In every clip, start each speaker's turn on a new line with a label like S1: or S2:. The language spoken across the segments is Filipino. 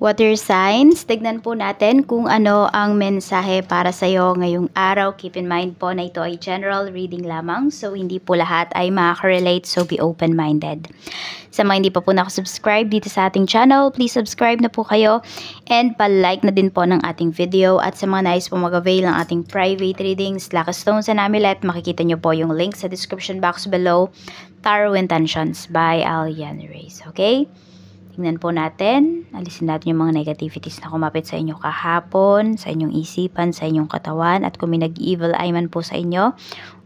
S1: Water signs, tignan po natin kung ano ang mensahe para sa iyo ngayong araw. Keep in mind po na ito ay general reading lamang, so hindi po lahat ay makaka-relate, so be open-minded. Sa mga hindi pa po nakasubscribe dito sa ating channel, please subscribe na po kayo and pa-like na din po ng ating video. At sa mga nais po mag-avail ng ating private readings, Lucky Stones and Amulet, makikita nyo po yung link sa description box below. Tarot Intentions by Alian Reyes, okay? Tingnan po natin, alisin natin yung mga negativities na kumapit sa inyo kahapon, sa inyong isipan, sa inyong katawan, at kung may nag-evil eye man po sa inyo,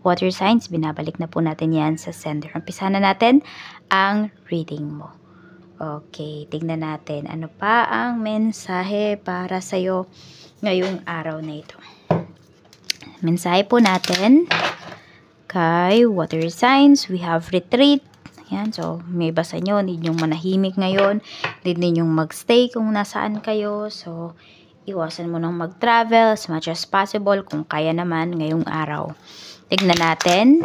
S1: water signs, binabalik na po natin yan sa sender. Umpisa na natin ang reading mo. Okay, tingnan natin, ano pa ang mensahe para sa'yo ngayong araw na ito. Mensahe po natin kay water signs, we have retreat. Yan, so may basa nyo, need nyong manahimik ngayon, need ninyong magstay kung nasaan kayo, so iwasan mo nang mag-travel as much as possible kung kaya naman ngayong araw. Tignan natin,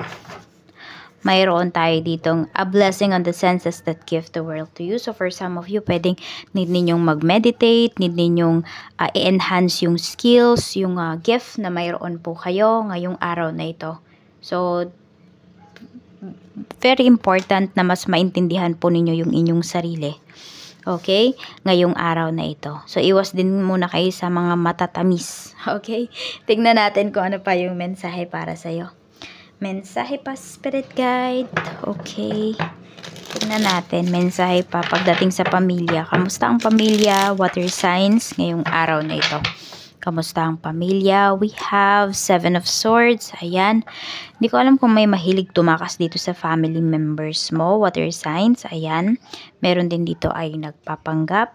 S1: mayroon tayo ditong a blessing on the senses that give the world to you. So for some of you, pwedeng need ninyong mag-meditate, need ninyong i-enhance yung skills, yung gift na mayroon po kayo ngayong araw na ito. So very important na mas maintindihan po ninyo yung inyong sarili. Okay? Ngayong araw na ito. So, iwas din muna kayo sa mga matatamis. Okay? Tignan natin kung ano pa yung mensahe para sa'yo. Mensahe pa, Spirit Guide. Okay. Tignan natin. Mensahe pa pagdating sa pamilya. Kamusta ang pamilya? Water signs ngayong araw na ito. Kamusta ang pamilya? We have 7 of Swords. Ayan. Hindi ko alam kung may mahilig tumakas dito sa family members mo. Water signs. Ayan. Meron din dito ay nagpapanggap.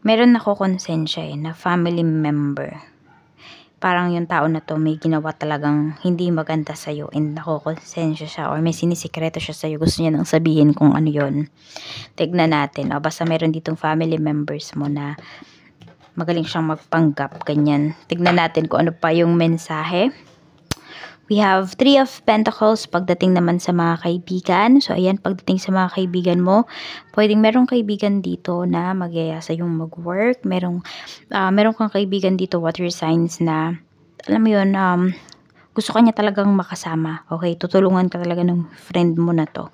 S1: Meron ako konsensya na family member. Parang yung tao na to may ginawa talagang hindi maganda sa'yo and nakokonsensya siya or may sinisikreto siya sa'yo. Gusto niya nang sabihin kung ano yon. Tignan natin. O, basta meron ditong family members mo na magaling siyang magpanggap, ganyan. Tignan natin kung ano pa yung mensahe. We have 3 of Pentacles pagdating naman sa mga kaibigan. So, ayan, pagdating sa mga kaibigan mo, pwedeng merong kaibigan dito na magyaya sa yung mag-work. Merong kang kaibigan dito, water signs, na, alam mo yun, gusto ka niya talagang makasama. Okay, tutulungan ka talaga ng friend mo na to.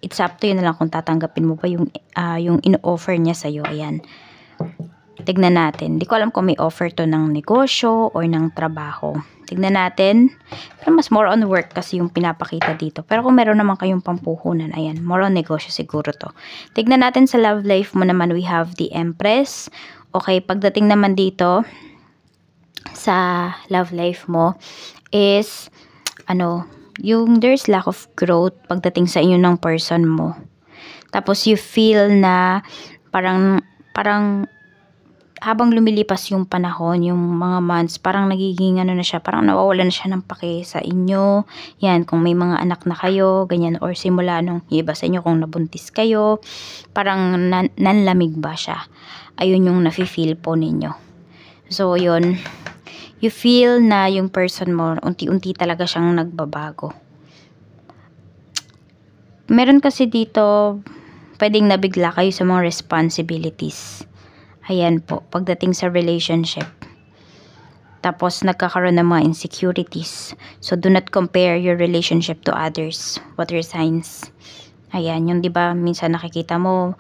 S1: It's up to you na lang kung tatanggapin mo pa yung in-offer niya sa'yo. Ayan. Tignan natin. Hindi ko alam kung may offer to ng negosyo or ng trabaho. Tignan natin. Pero mas more on work kasi yung pinapakita dito. Pero kung meron naman kayong pampuhunan, ayan, more on negosyo siguro to. Tignan natin sa love life mo naman, we have the Empress. Okay, pagdating naman dito sa love life mo is, yung there's lack of growth pagdating sa inyo ng person mo. Tapos you feel na parang habang lumilipas yung panahon, yung mga months, parang nagiging na siya, parang nawawala na siya ng pake sa inyo. Yan, kung may mga anak na kayo, ganyan, or simula nung iba sa inyo kung nabuntis kayo, parang nanlamig ba siya. Ayun yung nafe-feel po ninyo. So, yun, you feel na yung person mo, unti-unti talaga siyang nagbabago. Meron kasi dito, pwedeng nabigla kayo sa mga responsibilities. Ayan po, pagdating sa relationship. Tapos, nagkakaroon ng mga insecurities. So, do not compare your relationship to others. Water signs. Ayan, yung diba, minsan nakikita mo,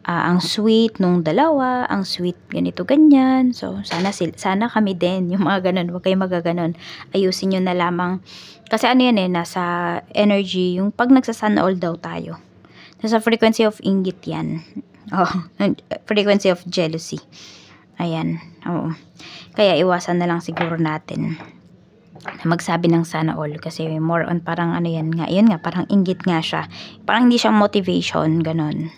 S1: ang sweet nung dalawa, ang sweet ganito, ganyan. So, sana kami din, yung mga ganun, huwag kayo magaganon. Ayusin nyo na lamang. Kasi ano yan nasa energy, yung pag nagsasana all daw tayo. Nasa frequency of inggit yan. Frequency of jealousy. Ayan. Oo. Kaya iwasan na lang siguro natin na magsabi ng sana all. Kasi more on parang yan nga. Yun nga, parang inggit nga siya. Parang hindi siya motivation. Ganon.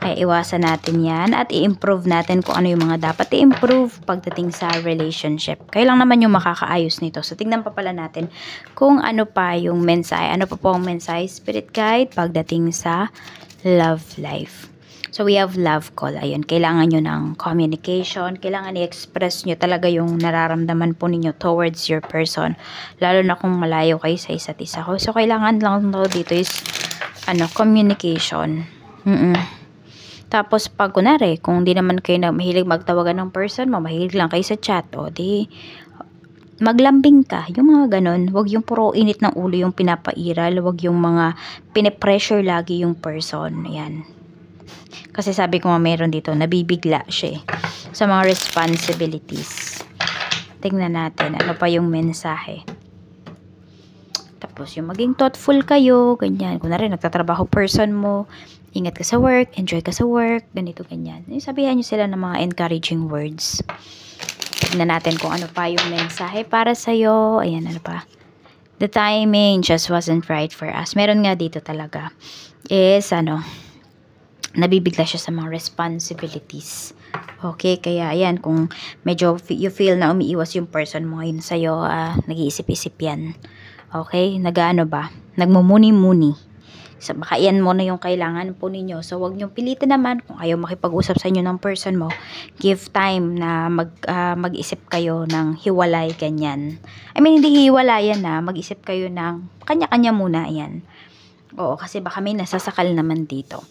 S1: Kaya iwasan natin yan. At i-improve natin kung ano yung mga dapat i-improve pagdating sa relationship. Kayo lang naman yung makakaayos nito. So, tignan pa pala natin kung ano pa yung mensahe. Ano pa po ang mensahe, Spirit Guide, pagdating sa love life. So, we have love call. Ayun, kailangan nyo ng communication. Kailangan i-express nyo talaga yung nararamdaman po ninyo towards your person. Lalo na kung malayo kayo sa isa't isa. So, kailangan lang dito is, communication. Tapos pag kunwari, kung di naman kayo na mahilig magtawagan ng person mo, mahilig lang kayo sa chat, o di maglambing ka, yung mga ganon. Wag yung puro init ng ulo yung pinapairal, wag yung mga pinipressure lagi yung person. Ayan. Kasi sabi ko nga meron dito, nabibigla siya sa mga responsibilities. Tingnan natin, ano pa yung mensahe. Tapos yung maging thoughtful kayo, ganyan. Kung na rin, nagtatrabaho person mo, ingat ka sa work, enjoy ka sa work, ganito, ganyan. Sabihan nyo sila ng mga encouraging words. Tignan natin kung ano pa yung mensahe para sa'yo. Ayan, ano pa. The timing just wasn't right for us. Meron nga dito talaga. Is, nabibigla siya sa mga responsibilities. Okay, kaya ayan, kung medyo you feel na umiiwas yung person mo ngayon sa'yo, nag-iisip-isip yan. Okay, nagmumuni-muni. So, baka yan mo na yung kailangan po ninyo. So, wag niyong pilitin naman kung ayaw makipag-usap sa inyo ng person mo. Give time na mag-isip kayo ng hiwalay, ganyan. I mean, hindi hiwalayan na. Mag-isip kayo ng kanya-kanya muna, ayan. Oo, kasi baka may nasasakal naman dito.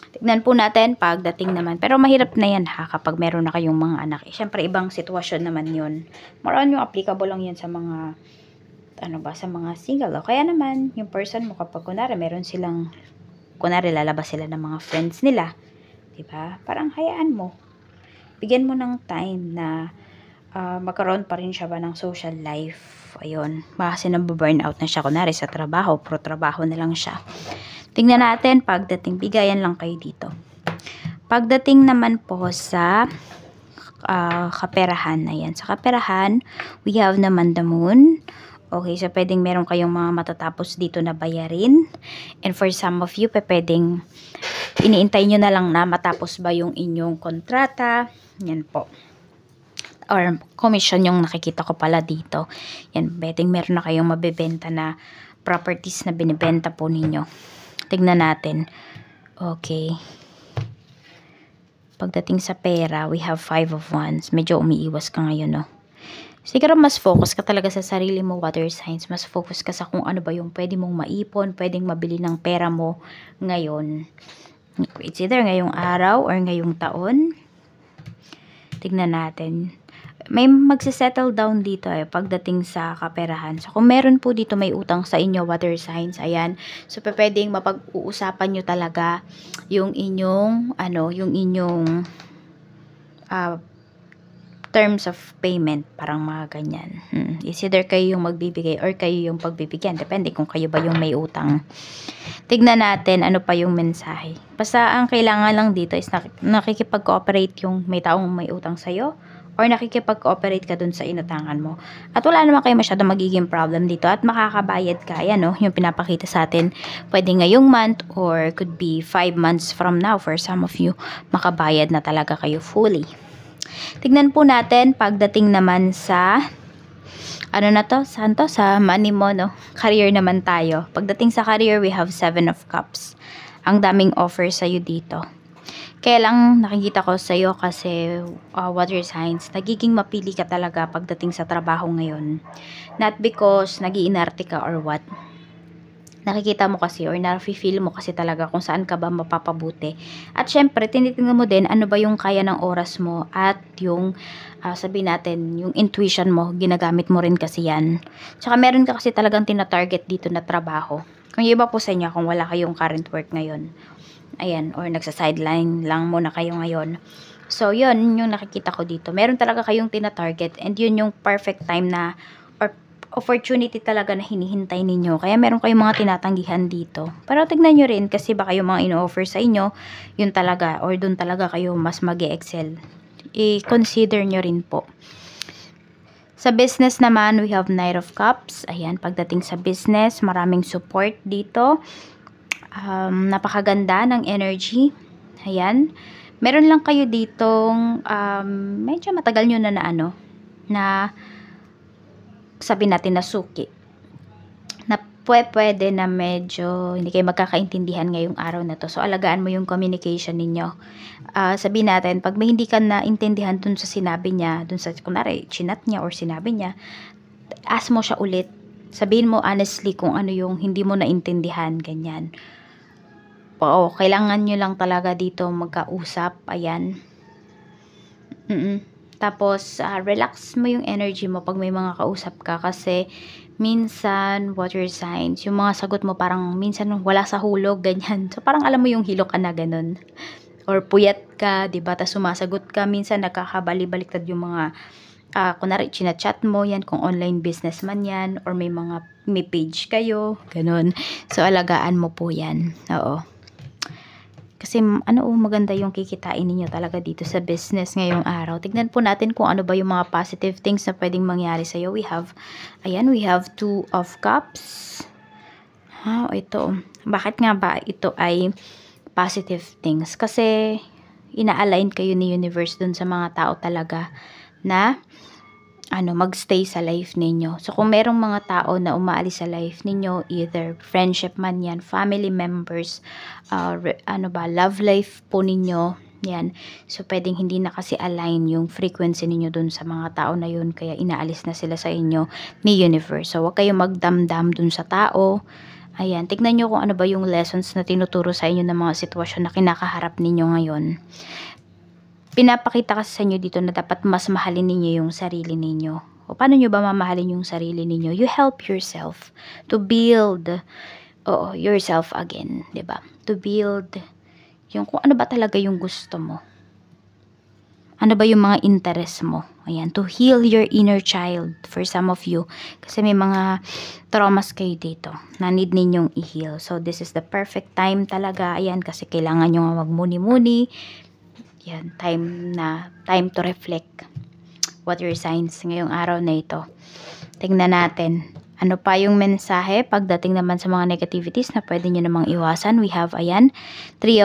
S1: Tignan po natin pagdating naman. Pero mahirap na yan ha, kapag meron na kayong mga anak. Siyempre, ibang sitwasyon naman yun. Maroon yung applicable lang yan sa mga sa mga single. O kaya naman, yung person mo kapag kunwari, meron silang, kunwari lalabas sila ng mga friends nila. Diba? Parang hayaan mo. Bigyan mo ng time na magkaroon pa rin siya ba ng social life. Ayun. Baka kasi nababurnout na siya kunwari sa trabaho. Pro trabaho na lang siya. Tingnan natin pagdating. Bigayan lang kayo dito. Pagdating naman po sa kaperahan. Ayan. Sa kaperahan, we have naman the moon. Okay, so pwedeng meron kayong mga matatapos dito na bayarin. And for some of you, pwedeng iniintay nyo na lang na matapos ba yung inyong kontrata. Yan po. Or commission yung nakikita ko pala dito. Yan, pwedeng meron na kayong mabibenta na properties na binibenta po ninyo. Tignan natin. Okay. Pagdating sa pera, we have 5 of Wands. Medyo umiiwas ka ngayon, no? Siguro mas focus ka talaga sa sarili mo, water signs. Mas focus ka sa kung ano ba yung pwede mong maipon, pwedeng mabili ng pera mo ngayon. It's either ngayong araw or ngayong taon. Tignan natin. May magsisettle down dito pagdating sa kaperahan. So kung meron po dito may utang sa inyo, water signs, ayan. So pwedeng mapag-uusapan nyo talaga yung inyong, terms of payment, parang mga ganyan. Is either kayo yung magbibigay or kayo yung pagbibigyan. Depende kung kayo ba yung may utang. Tignan natin ano pa yung mensahe. Basta ang kailangan lang dito is nakikipag-cooperate yung may taong may utang sa'yo or nakikipag-cooperate ka dun sa inutangan mo. At wala naman kayo masyadong magiging problem dito at makakabayad ka. Ayan, no? Yung pinapakita sa atin. Pwede ngayong month or could be 5 months from now for some of you. Makabayad na talaga kayo fully. Tignan po natin pagdating naman sa sa money mo, no? Career naman tayo. Pagdating sa career, we have 7 of Cups. Ang daming offer sa'yo dito. Kaya lang nakikita ko sa'yo kasi water signs, nagiging mapili ka talaga pagdating sa trabaho ngayon. Not because nag-iinarte ka or what. Nakikita mo kasi or na-feel mo kasi talaga kung saan ka ba mapapabuti. At syempre, tinitingnan mo din ano ba yung kaya ng oras mo at yung, sabihin natin, yung intuition mo, ginagamit mo rin kasi yan. Tsaka meron ka kasi talagang tina-target dito na trabaho. Kung yung iba po sa inyo, kung wala kayong current work ngayon, ayan, or nagsa-sideline lang muna kayo ngayon. So, yun yung nakikita ko dito. Meron talaga kayong tina-target and yun yung perfect time na opportunity talaga na hinihintay ninyo. Kaya meron kayong mga tinatanggihan dito. Pero tignan nyo rin kasi baka yung mga ino-offer sa inyo, yun talaga or dun talaga kayo mas mag-e-excel. I-consider nyo rin po. Sa business naman, we have Knight of Cups. Ayan, pagdating sa business, maraming support dito. Napakaganda ng energy. Ayan. Meron lang kayo ditong medyo matagal nyo na sabi natin na suki, na pwede na medyo hindi kayo magkakaintindihan ngayong araw na to. So, alagaan mo yung communication ninyo. Sabi natin, pag may hindi ka naintindihan dun sa sinabi niya, dun sa, kunwari, chinat niya or sinabi niya, ask mo siya ulit. Sabihin mo honestly kung ano yung hindi mo naintindihan, ganyan. kailangan nyo lang talaga dito magkausap. Ayan. Tapos, relax mo yung energy mo pag may mga kausap ka kasi minsan, water signs, yung mga sagot mo parang minsan wala sa hulog, ganyan. So, parang alam mo yung hilo ka na ganun. Or puyat ka, diba? Tapos sumasagot ka, minsan nakakabali-baliktad yung mga, kunwari, chinachat mo, yan, kung online business man yan, or may page kayo, ganun. So, alagaan mo po yan. Oo. Kasi maganda yung kikitain ninyo talaga dito sa business ngayong araw. Tignan po natin kung ano ba yung mga positive things na pwedeng mangyari sa'yo. We have 2 of cups. Ito. Bakit nga ba ito ay positive things? Kasi ina-align kayo ni universe dun sa mga tao talaga na magstay sa life ninyo. So, kung merong mga tao na umaalis sa life ninyo, either friendship man yan, family members, love life po ninyo, yan. So, pwedeng hindi na kasi align yung frequency ninyo dun sa mga tao na yun, kaya inaalis na sila sa inyo ni universe. So, huwag kayong magdamdam dun sa tao. Ayan, tignan nyo kung ano ba yung lessons na tinuturo sa inyo ng mga sitwasyon na kinakaharap ninyo ngayon. Pinapakita kasi sa inyo dito na dapat mas mahalin ninyo yung sarili ninyo. O paano nyo ba mamahalin yung sarili ninyo? You help yourself to build yourself again, 'di ba? To build yung kung ano ba talaga yung gusto mo. Ano ba yung mga interest mo? Ayan, to heal your inner child for some of you. Kasi may mga traumas kayo dito na need ninyong i-heal. So, this is the perfect time talaga. Ayan, kasi kailangan nyo nga magmuni-muni. Yan, time to reflect. What your signs ngayong araw na ito. Tingnan natin. Ano pa yung mensahe pagdating naman sa mga negativities na pwede nyo namang iwasan? We have, 3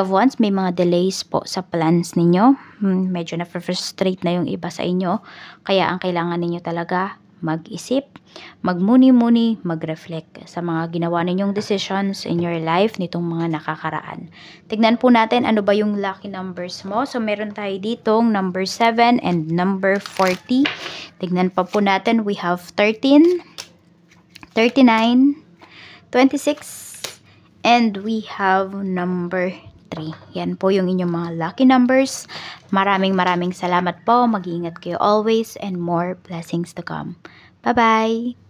S1: of Wands. May mga delays po sa plans ninyo. Medyo na-frustrate na yung iba sa inyo. Kaya ang kailangan ninyo talaga mag-isip, magmuni-muni, mag-reflect sa mga ginawa ninyong decisions in your life nitong mga nakakaraan. Tignan po natin ano ba yung lucky numbers mo. So, meron tayo ditong number 7 and number 40. Tignan pa po natin. We have 13, 39, 26, and we have number 3. Yan po yung inyong mga lucky numbers. Maraming salamat po. Mag-iingat kayo always and more blessings to come. Bye-bye!